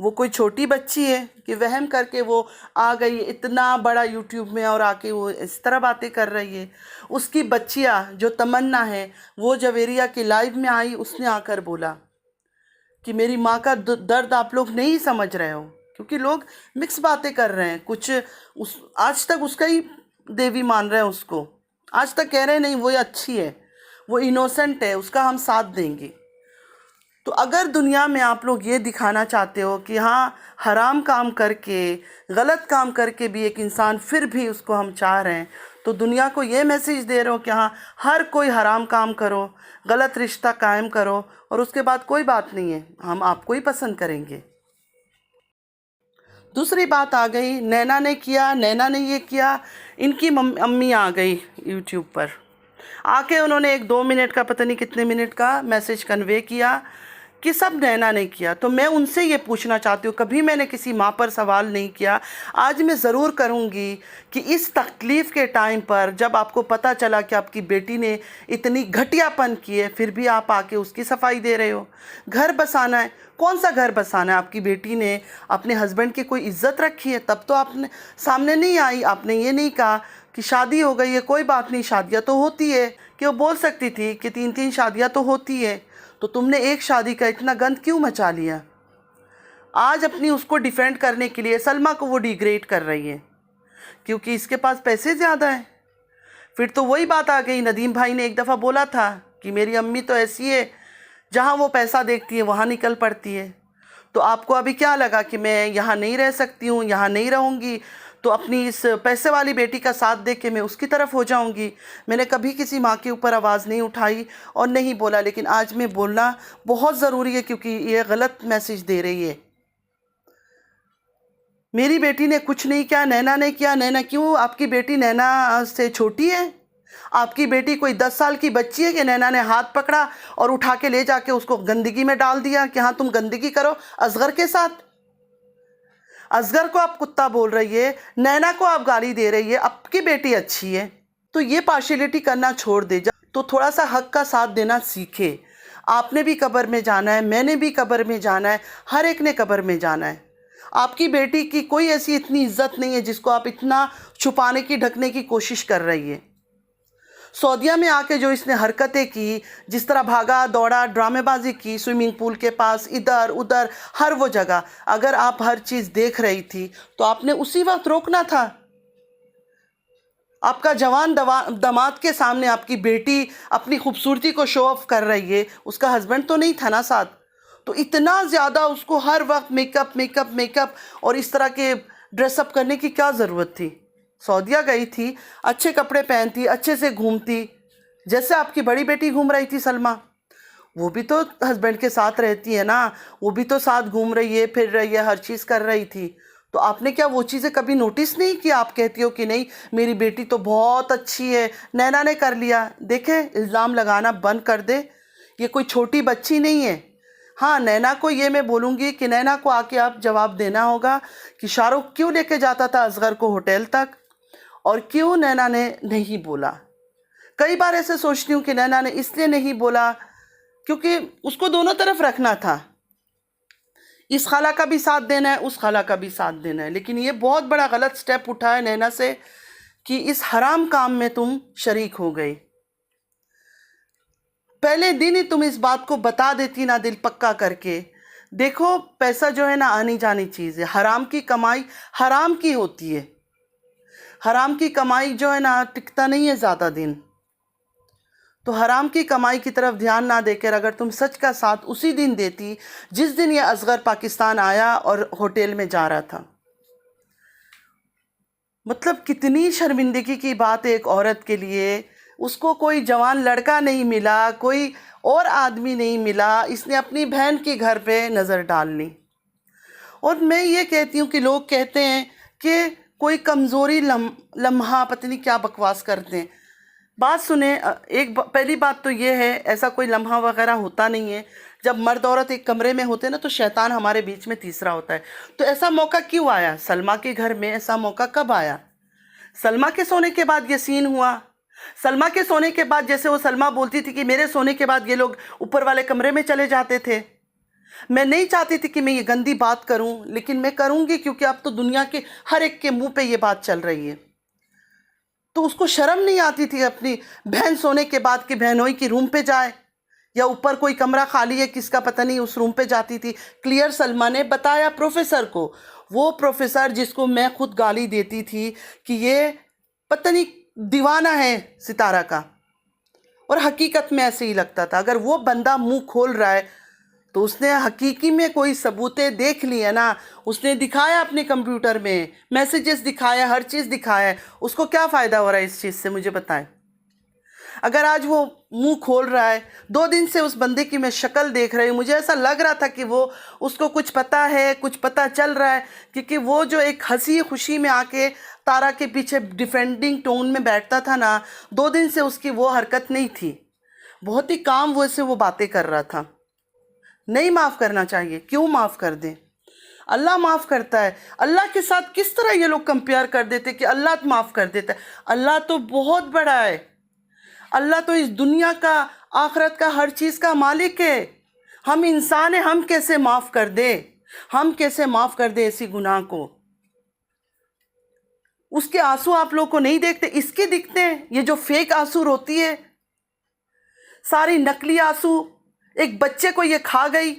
وہ کوئی چھوٹی بچی ہے کہ وہم کر کے وہ آ گئی اتنا بڑا یوٹیوب میں اور آ کے وہ اس طرح باتیں کر رہی ہے؟ اس کی بچیاں جو تمنا ہے وہ جویریہ کے لائیو میں آئی، اس نے آ کر بولا کہ میری ماں کا درد آپ لوگ نہیں سمجھ رہے ہو، کیونکہ لوگ مکس باتیں کر رہے ہیں، کچھ آج تک اس کا ہی دیوی مان رہے ہیں اس کو، آج تک کہہ رہے ہیں نہیں وہ اچھی ہے، وہ انوسنٹ ہے، اس کا ہم ساتھ دیں گے۔ تو اگر دنیا میں آپ لوگ یہ دکھانا چاہتے ہو کہ ہاں حرام کام کر کے، غلط کام کر کے بھی ایک انسان پھر بھی اس کو ہم چاہ رہے ہیں، تو دنیا کو یہ میسیج دے رہے ہو کہ ہاں ہر کوئی حرام کام کرو، غلط رشتہ قائم کرو، اور اس کے بعد کوئی بات نہیں ہے، ہم آپ کو ہی پسند کریں گے۔ دوسری بات آ گئی، نینا نے کیا، نینا نے یہ کیا، ان کی امی آ گئی یوٹیوب پر، آ کے انہوں نے ایک 2 منٹ کا پتہ نہیں کتنے منٹ کا میسیج کنوے کیا کہ سب نینا نے کیا۔ تو میں ان سے یہ پوچھنا چاہتی ہوں، کبھی میں نے کسی ماں پر سوال نہیں کیا، آج میں ضرور کروں گی کہ اس تکلیف کے ٹائم پر جب آپ کو پتہ چلا کہ آپ کی بیٹی نے اتنی گھٹیا پن کی ہے، پھر بھی آپ آ کے اس کی صفائی دے رہے ہو۔ گھر بسانا ہے، کون سا گھر بسانا ہے؟ آپ کی بیٹی نے اپنے ہسبینڈ کی کوئی عزت رکھی ہے؟ تب تو آپ نے سامنے نہیں آئی، آپ نے یہ نہیں کہا کہ شادی ہو گئی ہے، کوئی بات نہیں، شادیاں تو ہوتی ہے، کہ وہ بول سکتی تھی کہ 3 شادیاں تو ہوتی ہے، تو تم نے ایک شادی کا اتنا گند کیوں مچا لیا؟ آج اپنی اس کو ڈیفینڈ کرنے کے لیے سلمیٰ کو وہ ڈیگریڈ کر رہی ہے کیونکہ اس کے پاس پیسے زیادہ ہیں۔ پھر تو وہی بات آ گئی، ندیم بھائی نے ایک دفعہ بولا تھا کہ میری امی تو ایسی ہے، جہاں وہ پیسہ دیکھتی ہے وہاں نکل پڑتی ہے۔ تو آپ کو ابھی کیا لگا کہ میں یہاں نہیں رہ سکتی ہوں، یہاں نہیں رہوں گی، تو اپنی اس پیسے والی بیٹی کا ساتھ دے کے میں اس کی طرف ہو جاؤں گی؟ میں نے کبھی کسی ماں کے اوپر آواز نہیں اٹھائی اور نہیں بولا، لیکن آج میں بولنا بہت ضروری ہے کیونکہ یہ غلط میسیج دے رہی ہے۔ میری بیٹی نے کچھ نہیں کیا، نینا نے کیا۔ نینا کیوں؟ آپ کی بیٹی نینا سے چھوٹی ہے؟ آپ کی بیٹی کوئی 10 سال کی بچی ہے کہ نینا نے ہاتھ پکڑا اور اٹھا کے لے جا کے اس کو گندگی میں ڈال دیا کہ ہاں تم گندگی کرو اصغر کے ساتھ؟ اصغر کو آپ کتا بول رہی ہے، نینا کو آپ گالی دے رہی ہے، آپ کی بیٹی اچھی ہے، تو یہ پارشیلٹی کرنا چھوڑ دے جا، تو تھوڑا سا حق کا ساتھ دینا سیکھے۔ آپ نے بھی قبر میں جانا ہے، میں نے بھی قبر میں جانا ہے، ہر ایک نے قبر میں جانا ہے۔ آپ کی بیٹی کی کوئی ایسی اتنی عزت نہیں ہے جس کو آپ اتنا چھپانے کی، ڈھکنے کی کوشش کر رہی ہے۔ سعودیہ میں آ کے جو اس نے حرکتیں کی، جس طرح بھاگا دوڑا، ڈرامے بازی کی، سوئمنگ پول کے پاس، ادھر ادھر ہر وہ جگہ، اگر آپ ہر چیز دیکھ رہی تھی تو آپ نے اسی وقت روکنا تھا۔ آپ کا جوان داماد کے سامنے آپ کی بیٹی اپنی خوبصورتی کو شو آف کر رہی ہے، اس کا ہسبینڈ تو نہیں تھا نا ساتھ، تو اتنا زیادہ اس کو ہر وقت make up make up make up اور اس طرح کے ڈریس اپ کرنے کی کیا ضرورت تھی؟ سعودیہ گئی تھی، اچھے کپڑے پہنتی، اچھے سے گھومتی، جیسے آپ کی بڑی بیٹی گھوم رہی تھی سلمیٰ، وہ بھی تو ہسبینڈ کے ساتھ رہتی ہے نا، وہ بھی تو ساتھ گھوم رہی ہے، پھر رہی ہے، ہر چیز کر رہی تھی، تو آپ نے کیا وہ چیزیں کبھی نوٹس نہیں کی؟ آپ کہتی ہو کہ نہیں میری بیٹی تو بہت اچھی ہے، نینا نے کر لیا۔ دیکھیں، الزام لگانا بند کر دے، یہ کوئی چھوٹی بچی نہیں ہے۔ ہاں، نینا کو یہ میں بولوں گی کہ نینا کو آ کے آپ جواب دینا ہوگا کہ شاہ رخ کیوں لے کے جاتا تھا اصغر کو ہوٹل تک، اور کیوں نینا نے نہیں بولا؟ کئی بار ایسے سوچتی ہوں کہ نینا نے اس لیے نہیں بولا کیونکہ اس کو دونوں طرف رکھنا تھا، اس خالہ کا بھی ساتھ دینا ہے، اس خالہ کا بھی ساتھ دینا ہے، لیکن یہ بہت بڑا غلط سٹیپ اٹھا ہے نینا سے کہ اس حرام کام میں تم شریک ہو گئی۔ پہلے دن ہی تم اس بات کو بتا دیتی نا، دل پکا کر کے، دیکھو پیسہ جو ہے نا آنی جانی چیز ہے، حرام کی کمائی حرام کی ہوتی ہے، حرام کی کمائی جو ہے نا ٹکتا نہیں ہے زیادہ دن، تو حرام کی کمائی کی طرف دھیان نہ دے کر اگر تم سچ کا ساتھ اسی دن دیتی جس دن یہ اصغر پاکستان آیا اور ہوٹل میں جا رہا تھا، مطلب کتنی شرمندگی کی بات ہے ایک عورت کے لیے۔ اس کو کوئی جوان لڑکا نہیں ملا، کوئی اور آدمی نہیں ملا، اس نے اپنی بہن کے گھر پہ نظر ڈال لی۔ اور میں یہ کہتی ہوں کہ لوگ کہتے ہیں کہ کوئی کمزوری لمحہ، پتہ نہیں کیا بکواس کرتے ہیں۔ بات سنیں، پہلی بات تو یہ ہے ایسا کوئی لمحہ وغیرہ ہوتا نہیں ہے۔ جب مرد عورت ایک کمرے میں ہوتے ہیں نا تو شیطان ہمارے بیچ میں تیسرا ہوتا ہے۔ تو ایسا موقع کیوں آیا سلمیٰ کے گھر میں؟ ایسا موقع کب آیا؟ سلمیٰ کے سونے کے بعد یہ سین ہوا؟ سلمیٰ کے سونے کے بعد جیسے وہ سلمیٰ بولتی تھی کہ میرے سونے کے بعد یہ لوگ اوپر والے کمرے میں چلے جاتے تھے، میں نہیں چاہتی تھی کہ میں یہ گندی بات کروں، لیکن میں کروں گی کیونکہ اب تو دنیا کے ہر ایک کے منہ پہ یہ بات چل رہی ہے۔ تو اس کو شرم نہیں آتی تھی اپنی بہن سونے کے بعد کہ بہنوئی کی روم پہ جائے، یا اوپر کوئی کمرہ خالی ہے کس کا پتہ نہیں، اس روم پہ جاتی تھی۔ کلیئر سلمہ نے بتایا پروفیسر کو، وہ پروفیسر جس کو میں خود گالی دیتی تھی کہ یہ پتہ نہیں دیوانہ ہے ستارہ کا، اور حقیقت میں ایسے ہی لگتا تھا۔ اگر وہ بندہ منہ کھول رہا ہے تو اس نے حقیقی میں کوئی ثبوتیں دیکھ لی ہے نا، اس نے دکھایا اپنے کمپیوٹر میں، میسیجز دکھایا، ہر چیز دکھایا ہے، اس کو کیا فائدہ ہو رہا ہے اس چیز سے، مجھے بتائیں۔ اگر آج وہ منہ کھول رہا ہے، 2 دن سے اس بندے کی میں شکل دیکھ رہی ہوں، مجھے ایسا لگ رہا تھا کہ وہ اس کو کچھ پتہ ہے، کچھ پتہ چل رہا ہے، کیونکہ وہ جو ایک ہنسی خوشی میں آ کے تارا کے پیچھے ڈیفینڈنگ ٹون میں بیٹھتا تھا نا، 2 دن سے اس کی وہ حرکت نہیں تھی، بہت ہی کام ویسے وہ باتیں کر رہا تھا۔ نہیں معاف کرنا چاہیے، کیوں معاف کر دیں؟ اللہ معاف کرتا ہے۔ اللہ کے ساتھ کس طرح یہ لوگ کمپیئر کر دیتے کہ اللہ معاف کر دیتا ہے؟ اللہ تو بہت بڑا ہے، اللہ تو اس دنیا کا، آخرت کا، ہر چیز کا مالک ہے۔ ہم انسان ہیں، ہم کیسے معاف کر دیں؟ ہم کیسے معاف کر دیں ایسی گناہ کو؟ اس کے آنسو آپ لوگ کو نہیں دیکھتے، اس کے دکھتے ہیں، یہ جو فیک آنسو روتی ہے، ساری نقلی آنسو۔ ایک بچے کو یہ کھا گئی،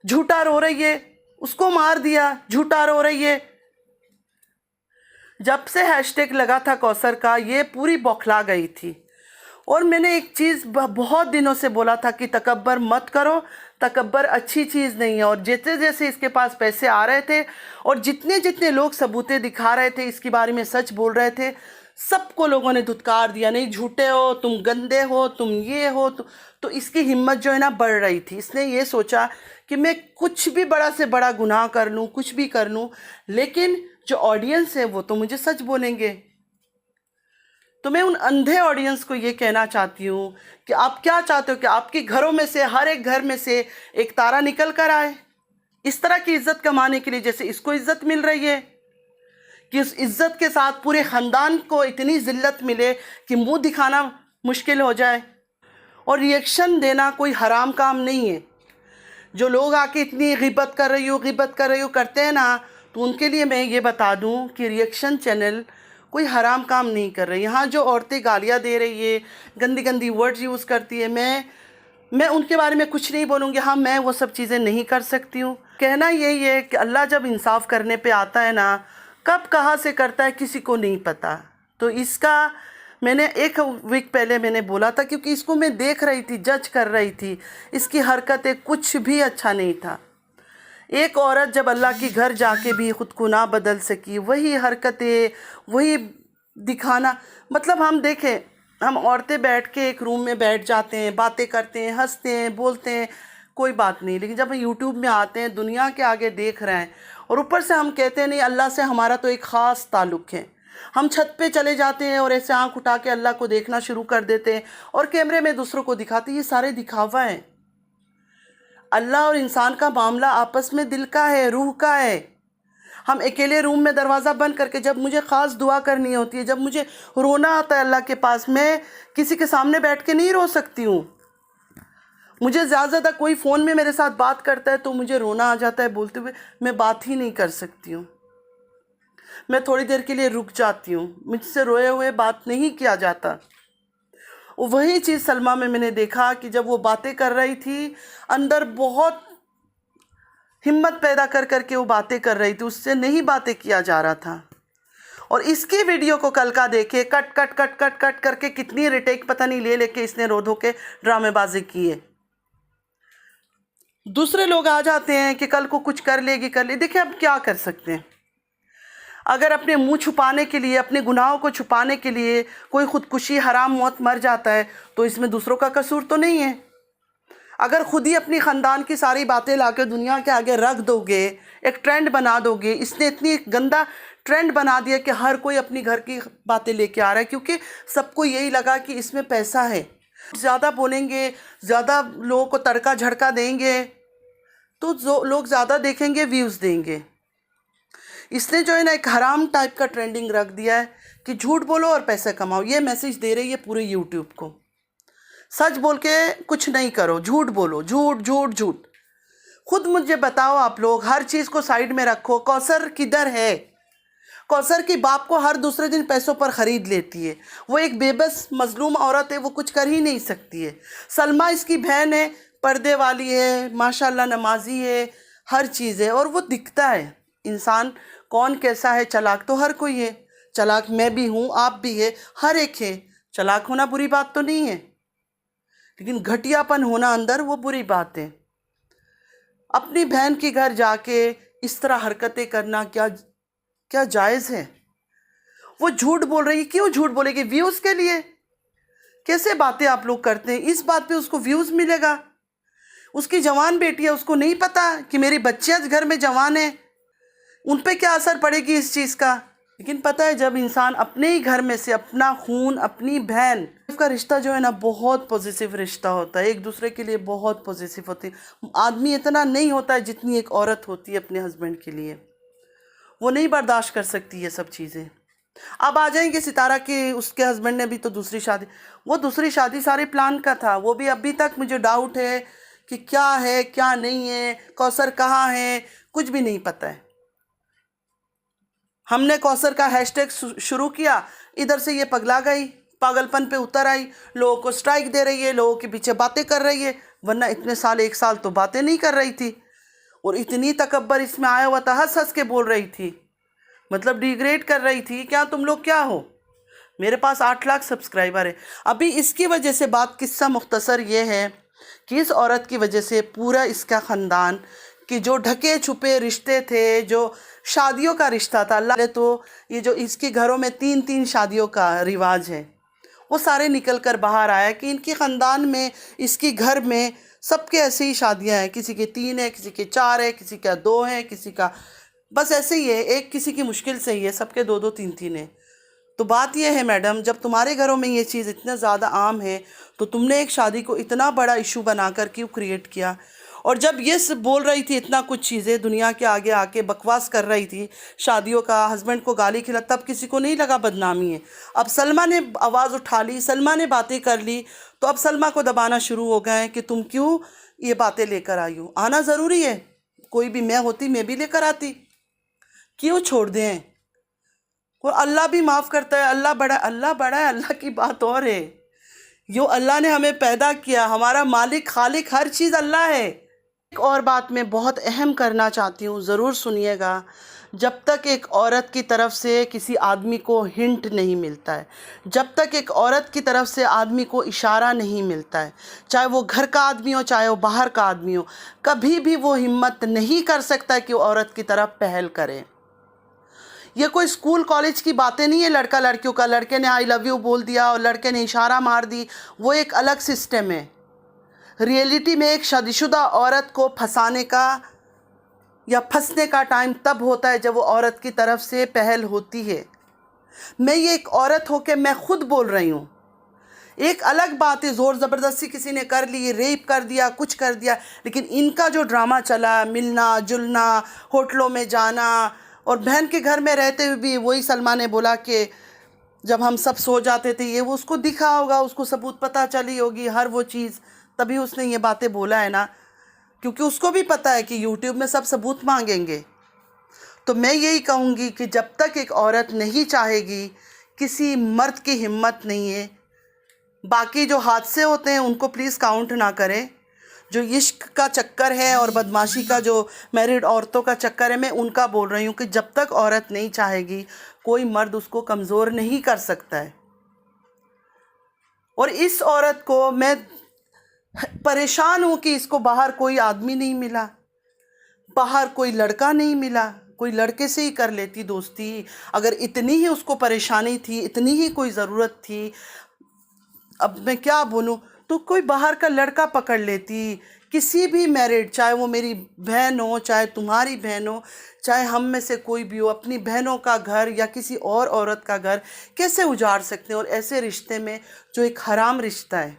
جھوٹا رو رہی ہے، اس کو مار دیا، جھوٹا رو رہی ہے۔ جب سے ہیش ٹیگ لگا تھا کوثر کا، یہ پوری بوکھلا گئی تھی۔ اور میں نے ایک چیز بہت دنوں سے بولا تھا کہ تکبر مت کرو، تکبر اچھی چیز نہیں ہے۔ اور جیسے جیسے اس کے پاس پیسے آ رہے تھے اور جتنے جتنے لوگ ثبوتیں دکھا رہے تھے، اس کے بارے میں سچ بول رہے تھے، سب کو لوگوں نے دھتکار دیا، نہیں جھوٹے ہو تم، گندے ہو تم، یہ ہو تو اس کی ہمت جو ہے نا بڑھ رہی تھی۔ اس نے یہ سوچا کہ میں کچھ بھی بڑا سے بڑا گناہ کر لوں، کچھ بھی کر لوں، لیکن جو آڈینس ہے وہ تو مجھے سچ بولیں گے۔ تو میں ان اندھے آڈینس کو یہ کہنا چاہتی ہوں کہ آپ کیا چاہتے ہو کہ آپ کے گھروں میں سے، ہر ایک گھر میں سے ایک تارا نکل کر آئے اس طرح کی عزت کمانے کے لیے جیسے اس کو عزت مل رہی ہے، کہ اس عزت کے ساتھ پورے خاندان کو اتنی ذلت ملے کہ منہ دکھانا مشکل ہو جائے؟ اور ریئیکشن دینا کوئی حرام کام نہیں ہے۔ جو لوگ آ کے اتنی غیبت کر رہی ہو کرتے ہیں نا، تو ان کے لیے میں یہ بتا دوں کہ ریئیکشن چینل کوئی حرام کام نہیں کر رہے۔ یہاں جو عورتیں گالیاں دے رہی ہے، گندی گندی ورڈز یوز کرتی ہے، میں ان کے بارے میں کچھ نہیں بولوں گی۔ ہاں، میں وہ سب چیزیں نہیں کر سکتی ہوں۔ کہنا یہی ہے کہ اللہ جب انصاف کرنے پہ آتا ہے نا، کب کہاں سے کرتا ہے کسی کو نہیں پتا۔ تو اس کا میں نے 1 ویک پہلے میں نے بولا تھا، کیونکہ اس کو میں دیکھ رہی تھی، جج کر رہی تھی، اس کی حرکتیں کچھ بھی اچھا نہیں تھا۔ ایک عورت جب اللہ کے گھر جا کے بھی خود کو نہ بدل سکی، وہی حرکتیں، وہی دکھانا، مطلب ہم دیکھیں، ہم عورتیں بیٹھ کے ایک روم میں بیٹھ جاتے ہیں، باتیں کرتے ہیں، ہنستے ہیں، بولتے ہیں، کوئی بات نہیں، لیکن جب ہم یوٹیوب میں آتے ہیں، دنیا کے آگے دیکھ رہے ہیں، اور اوپر سے ہم کہتے ہیں نہیں، اللہ سے ہمارا تو ایک خاص تعلق ہے، ہم چھت پہ چلے جاتے ہیں اور ایسے آنکھ اٹھا کے اللہ کو دیکھنا شروع کر دیتے ہیں اور کیمرے میں دوسروں کو دکھاتے ہیں۔ یہ سارے دکھاوا ہے۔ اللہ اور انسان کا معاملہ آپس میں دل کا ہے، روح کا ہے۔ ہم اکیلے روم میں دروازہ بند کر کے، جب مجھے خاص دعا کرنی ہوتی ہے، جب مجھے رونا آتا ہے اللہ کے پاس، میں کسی کے سامنے بیٹھ کے نہیں رو سکتی ہوں۔ مجھے زیادہ کوئی فون میں میرے ساتھ بات کرتا ہے تو مجھے رونا آ جاتا ہے بولتے ہوئے، میں بات ہی نہیں کر سکتی ہوں۔ میں تھوڑی دیر کے لیے رک جاتی ہوں، مجھ سے روئے ہوئے بات نہیں کیا جاتا۔ وہی چیز سلمہ میں نے دیکھا کہ جب وہ باتیں کر رہی تھی، اندر بہت ہمت پیدا کر کے وہ باتیں کر رہی تھی، اس سے نہیں باتیں کیا جا رہا تھا۔ اور اس کی ویڈیو کو کل کا دیکھے، کٹ کٹ کٹ کٹ کٹ کر کے کتنی ریٹیک پتہ نہیں لے کے اس نے رو دھو کے ڈرامے بازی کی ہے۔ دوسرے لوگ آ جاتے ہیں کہ کل کو کچھ کر لے گی، کر لے، دیکھیں اب کیا کر سکتے ہیں۔ اگر اپنے منہ چھپانے کے لیے، اپنے گناہوں کو چھپانے کے لیے کوئی خودکشی، حرام موت مر جاتا ہے تو اس میں دوسروں کا قصور تو نہیں ہے۔ اگر خود ہی اپنی خاندان کی ساری باتیں لا کے دنیا کے آگے رکھ دو گے، ایک ٹرینڈ بنا دو گے، اس نے اتنی گندا ٹرینڈ بنا دیا کہ ہر کوئی اپنی گھر کی باتیں لے کے آ رہا ہے، کیونکہ سب کو یہی لگا کہ اس میں پیسہ ہے۔ زیادہ بولیں گے، زیادہ لوگوں کو تڑکا جھڑکا دیں گے تو لوگ زیادہ دیکھیں گے، ویوز دیں گے۔ اس نے جو ہے نا ایک حرام ٹائپ کا ٹرینڈنگ رکھ دیا ہے کہ جھوٹ بولو اور پیسے کماؤ۔ یہ میسیج دے رہی ہے پورے یوٹیوب کو، سچ بول کے کچھ نہیں کرو، جھوٹ بولو، جھوٹ جھوٹ جھوٹ۔ خود مجھے بتاؤ آپ لوگ، ہر چیز کو سائیڈ میں رکھو، کوثر کدھر ہے؟ کوثر کی باپ کو ہر دوسرے دن پیسوں پر خرید لیتی ہے، وہ ایک بے بس مظلوم عورت ہے، وہ کچھ کر ہی نہیں سکتی ہے۔ سلمہ اس کی بہن ہے، پردے والی ہے، ماشاءاللہ نمازی ہے، ہر چیز ہے، اور وہ دکھتا ہے انسان کون کیسا ہے۔ چالاک تو ہر کوئی ہے، چالاک میں بھی ہوں، آپ بھی ہے، ہر ایک ہے۔ چالاک ہونا بری بات تو نہیں ہے، لیکن گھٹیا پن ہونا اندر وہ بری بات ہے۔ اپنی بہن کے گھر جا کے اس طرح حرکتیں کرنا کیا جائز ہے؟ وہ جھوٹ بول رہی ہے، کیوں جھوٹ بولے گی؟ ویوز کے لیے؟ کیسے باتیں آپ لوگ کرتے ہیں؟ اس بات پہ اس کو ویوز ملے گا؟ اس کی جوان بیٹی ہے، اس کو نہیں پتا کہ میری بچیاں گھر میں جوان ہیں، ان پہ کیا اثر پڑے گی اس چیز کا؟ لیکن پتہ ہے جب انسان اپنے ہی گھر میں سے اپنا خون، اپنی بہن کا رشتہ جو ہے نا بہت پوزیسیو رشتہ ہوتا ہے، ایک دوسرے کے لیے بہت پوزیسیو ہوتی ہے۔ آدمی اتنا نہیں ہوتا ہے جتنی ایک عورت ہوتی ہے اپنے ہسبینڈ کے لیے، وہ نہیں برداشت کر سکتی یہ سب چیزیں۔ اب آ جائیں گے ستارہ کہ اس کے ہسبینڈ نے بھی تو دوسری شادی، وہ دوسری شادی سارے پلان کا تھا، وہ بھی ابھی تک مجھے ڈاؤٹ ہے کہ کیا ہے کیا نہیں ہے، کوثر کہاں ہے، کچھ بھی نہیں پتہ ہے۔ ہم نے کوثر کا ہیش ٹیگ شروع کیا، ادھر سے یہ پگلا گئی، پاگل پن پہ اتر آئی، لوگوں کو سٹرائک دے رہی ہے، لوگوں کے پیچھے باتیں کر رہی ہے، ورنہ اتنے سال، 1 سال تو باتیں نہیں کر رہی تھی، اور اتنی تکبر اس میں آیا ہوا تھا، ہنس ہنس کے بول رہی تھی، مطلب ڈیگریڈ کر رہی تھی، کیا تم لوگ کیا ہو؟ میرے پاس 8 لاکھ سبسکرائبر ہے۔ ابھی اس کی وجہ سے بات قصہ مختصر یہ ہے کہ اس عورت کی وجہ سے پورا اس کا خاندان کہ جو ڈھکے چھپے رشتے تھے، جو شادیوں کا رشتہ تھا، اللہ نے تو یہ جو اس کے گھروں میں 3 شادیوں کا رواج ہے، وہ سارے نکل کر باہر آیا کہ ان کے خاندان میں، اس کے گھر میں سب کے ایسے ہی شادیاں ہیں، کسی کے 3 ہیں، کسی کے 4 ہیں، کسی کا 2 ہیں، کسی کا بس ایسے ہی ہے، ایک کسی کی مشکل سے ہی ہے، سب کے 2 3 ہیں۔ تو بات یہ ہے میڈم، جب تمہارے گھروں میں یہ چیز اتنا زیادہ عام ہے تو تم نے ایک شادی کو اتنا بڑا ایشو بنا کر کیوں کریٹ کیا؟ اور جب یہ بول رہی تھی اتنا کچھ چیزیں دنیا کے آگے آ کے بکواس کر رہی تھی شادیوں کا، ہسبینڈ کو گالی کھلا، تب کسی کو نہیں لگا بدنامی ہے۔ اب سلمہ نے آواز اٹھا لی، سلمہ نے باتیں کر لی، تو اب سلمہ کو دبانا شروع ہو گئے کہ تم کیوں یہ باتیں لے کر آئی ہو؟ آنا ضروری ہے، کوئی بھی میں ہوتی میں بھی لے کر آتی، کیوں چھوڑ دیں؟ اور اللہ بھی معاف کرتا ہے، اللہ بڑا ہے، اللہ کی بات اور ہے۔ جو اللہ نے ہمیں پیدا کیا، ہمارا مالک، خالق، ہر چیز اللہ ہے۔ ایک اور بات میں بہت اہم کرنا چاہتی ہوں، ضرور سنیے گا۔ جب تک ایک عورت کی طرف سے کسی آدمی کو ہنٹ نہیں ملتا ہے، جب تک ایک عورت کی طرف سے آدمی کو اشارہ نہیں ملتا ہے، چاہے وہ گھر کا آدمی ہو، چاہے وہ باہر کا آدمی ہو، کبھی بھی وہ ہمت نہیں کر سکتا کہ وہ عورت کی طرف پہل کرے۔ یہ کوئی اسکول کالج کی باتیں نہیں ہے لڑکا لڑکیوں کا، لڑکے نے آئی لو یو بول دیا اور لڑکے نے اشارہ مار دی، وہ ایک الگ سسٹم ہے۔ ریئلٹی میں ایک شادی شدہ عورت کو پھنسانے کا یا پھنسنے کا ٹائم تب ہوتا ہے جب وہ عورت کی طرف سے پہل ہوتی ہے۔ میں یہ ایک عورت ہو کے میں خود بول رہی ہوں، ایک الگ بات ہے زور زبردستی کسی نے کر لی، ریپ کر دیا، کچھ کر دیا، لیکن ان کا جو ڈرامہ چلا، ملنا جلنا، ہوٹلوں میں جانا، اور بہن کے گھر میں رہتے ہوئے بھی وہی سلمہ نے بولا کہ جب ہم سب سو جاتے تھے، یہ وہ اس کو دکھا ہوگا، اس کو ثبوت پتہ چلی ہوگی ہر وہ چیز، تبھی اس نے یہ باتیں بولا ہے نا، کیونکہ اس کو بھی پتہ ہے کہ یوٹیوب میں سب ثبوت مانگیں گے۔ تو میں یہی کہوں گی کہ جب تک ایک عورت نہیں چاہے گی، کسی مرد کی ہمت نہیں ہے۔ باقی جو حادثے ہوتے ہیں ان کو پلیز کاؤنٹ نہ کریں، جو عشق کا چکر ہے اور بدماشی کا جو میرڈ عورتوں کا چکر ہے، میں ان کا بول رہی ہوں کہ جب تک عورت نہیں چاہے گی، کوئی مرد اس کو کمزور نہیں کر سکتا ہے۔ اور اس عورت کو میں پریشان ہوں کہ اس کو باہر کوئی آدمی نہیں ملا، باہر کوئی لڑکا نہیں ملا، کوئی لڑکے سے ہی کر لیتی دوستی، اگر اتنی ہی اس کو پریشانی تھی، اتنی ہی کوئی ضرورت تھی، اب میں کیا بولوں، تو کوئی باہر کا لڑکا پکڑ لیتی، کسی بھی میرڈ، چاہے وہ میری بہن ہو، چاہے تمہاری بہن ہو، چاہے ہم میں سے کوئی بھی ہو، اپنی بہنوں کا گھر یا کسی اور عورت کا گھر کیسے اجاڑ سکتے ہیں، اور ایسے رشتے میں جو ایک حرام رشتہ ہے۔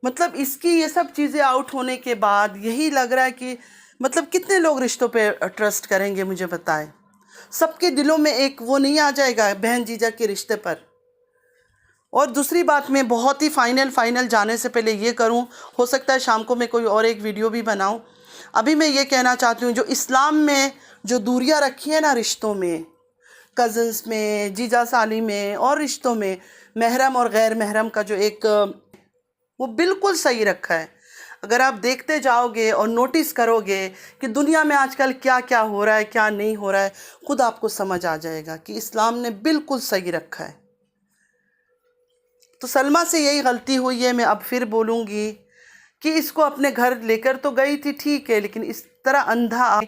مطلب اس کی یہ سب چیزیں آؤٹ ہونے کے بعد یہی لگ رہا ہے کہ مطلب کتنے لوگ رشتوں پہ ٹرسٹ کریں گے، مجھے بتائیں۔ سب کے دلوں میں ایک وہ نہیں آ جائے گا بہن جیجا کے رشتے پر، اور دوسری بات میں بہت ہی فائنل جانے سے پہلے یہ کروں، ہو سکتا ہے شام کو میں کوئی اور ایک ویڈیو بھی بناؤں، ابھی میں یہ کہنا چاہتی ہوں جو اسلام میں جو دوریاں رکھی ہیں نا رشتوں میں، کزنس میں، جیجا سالی میں اور رشتوں میں، محرم اور غیر محرم کا جو ایک وہ بالکل صحیح رکھا ہے۔ اگر آپ دیکھتے جاؤ گے اور نوٹس کرو گے کہ دنیا میں آج کل کیا کیا ہو رہا ہے کیا نہیں ہو رہا ہے، خود آپ کو سمجھ آ جائے گا کہ اسلام نے بالکل صحیح رکھا ہے۔ تو سلمہ سے یہی غلطی ہوئی ہے، میں اب پھر بولوں گی کہ اس کو اپنے گھر لے کر تو گئی تھی ٹھیک ہے، لیکن اس طرح اندھا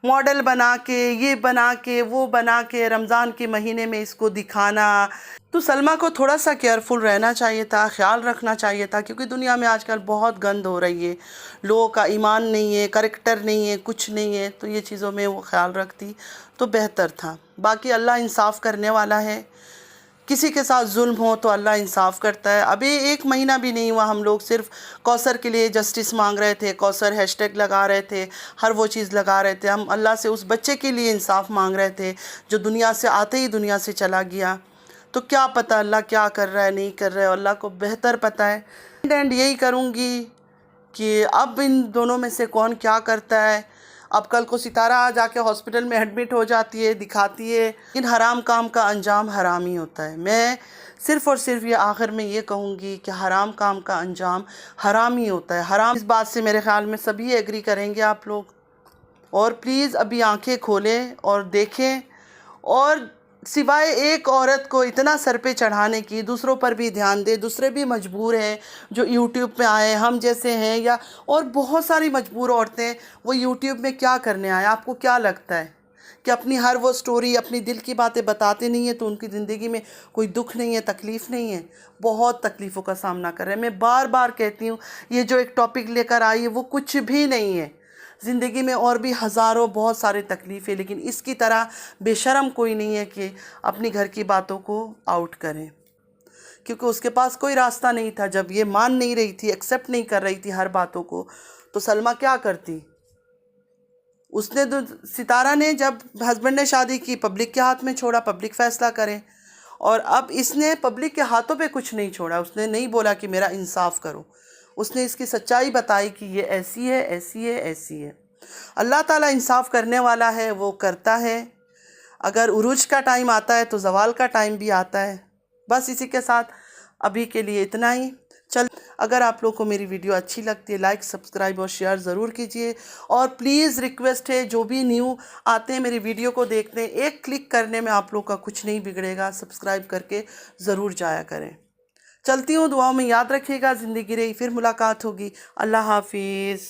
ماڈل بنا کے، یہ بنا کے، وہ بنا کے، رمضان کے مہینے میں اس کو دکھانا، تو سلمہ کو تھوڑا سا کیئرفل رہنا چاہیے تھا، خیال رکھنا چاہیے تھا، کیونکہ دنیا میں آج کل بہت گند ہو رہی ہے، لوگوں کا ایمان نہیں ہے، کریکٹر نہیں ہے، کچھ نہیں ہے، تو یہ چیزوں میں وہ خیال رکھتی تو بہتر تھا۔ باقی اللہ انصاف کرنے والا ہے، کسی کے ساتھ ظلم ہو تو اللہ انصاف کرتا ہے۔ ابھی 1 مہینہ بھی نہیں ہوا، ہم لوگ صرف کوثر کے لیے جسٹس مانگ رہے تھے، کوثر ہیشٹیگ لگا رہے تھے، ہر وہ چیز لگا رہے تھے، ہم اللہ سے اس بچے کے لیے انصاف مانگ رہے تھے جو دنیا سے آتے ہی دنیا سے چلا گیا۔ تو کیا پتہ اللہ کیا کر رہا ہے نہیں کر رہا ہے، اللہ کو بہتر پتہ ہے۔ اینڈ یہی کروں گی کہ اب ان دونوں میں سے کون کیا کرتا ہے۔ اب کل کو ستارہ جا کے ہاسپٹل میں ایڈمٹ ہو جاتی ہے، دکھاتی ہے، لیکن حرام کام کا انجام حرام ہی ہوتا ہے۔ میں صرف اور صرف یہ آخر میں یہ کہوں گی کہ حرام کام کا انجام حرام ہی ہوتا ہے۔ حرام، اس بات سے میرے خیال میں سبھی ایگری کریں گے آپ لوگ۔ اور پلیز ابھی آنکھیں کھولیں اور دیکھیں، اور سوائے ایک عورت کو اتنا سر پہ چڑھانے کی دوسروں پر بھی دھیان دے، دوسرے بھی مجبور ہیں جو یوٹیوب پہ آئے، ہم جیسے ہیں، یا اور بہت ساری مجبور عورتیں وہ یوٹیوب میں کیا کرنے آئے۔ آپ کو کیا لگتا ہے کہ اپنی ہر وہ سٹوری، اپنی دل کی باتیں بتاتے نہیں ہیں تو ان کی زندگی میں کوئی دکھ نہیں ہے، تکلیف نہیں ہے؟ بہت تکلیفوں کا سامنا کر رہے ہیں۔ میں بار بار کہتی ہوں یہ جو ایک ٹاپک لے کر آئی ہے وہ کچھ بھی نہیں ہے، زندگی میں اور بھی ہزاروں بہت سارے تکلیفیں، لیکن اس کی طرح بے شرم کوئی نہیں ہے کہ اپنی گھر کی باتوں کو آؤٹ کریں، کیونکہ اس کے پاس کوئی راستہ نہیں تھا۔ جب یہ مان نہیں رہی تھی، ایکسیپٹ نہیں کر رہی تھی ہر باتوں کو، تو سلمہ کیا کرتی؟ اس نے ستارہ نے جب ہسبینڈ نے شادی کی پبلک کے ہاتھ میں چھوڑا، پبلک فیصلہ کریں، اور اب اس نے پبلک کے ہاتھوں پہ کچھ نہیں چھوڑا، اس نے نہیں بولا کہ میرا انصاف کرو، اس نے اس کی سچائی بتائی کہ یہ ایسی ہے، ایسی ہے، ایسی ہے۔ اللہ تعالیٰ انصاف کرنے والا ہے، وہ کرتا ہے۔ اگر عروج کا ٹائم آتا ہے تو زوال کا ٹائم بھی آتا ہے۔ بس اسی کے ساتھ ابھی کے لیے اتنا ہی۔ اگر آپ لوگ کو میری ویڈیو اچھی لگتی ہے، لائک، سبسکرائب اور شیئر ضرور کیجئے، اور پلیز ریکویسٹ ہے جو بھی نیو آتے ہیں میری ویڈیو کو دیکھتے ہیں، ایک کلک کرنے میں آپ لوگ کا کچھ نہیں بگڑے گا، سبسکرائب کر کے ضرور جایا کریں۔ چلتی ہوں، دعاؤں میں یاد رکھیے گا، زندگی رہی، پھر ملاقات ہوگی۔ اللہ حافظ۔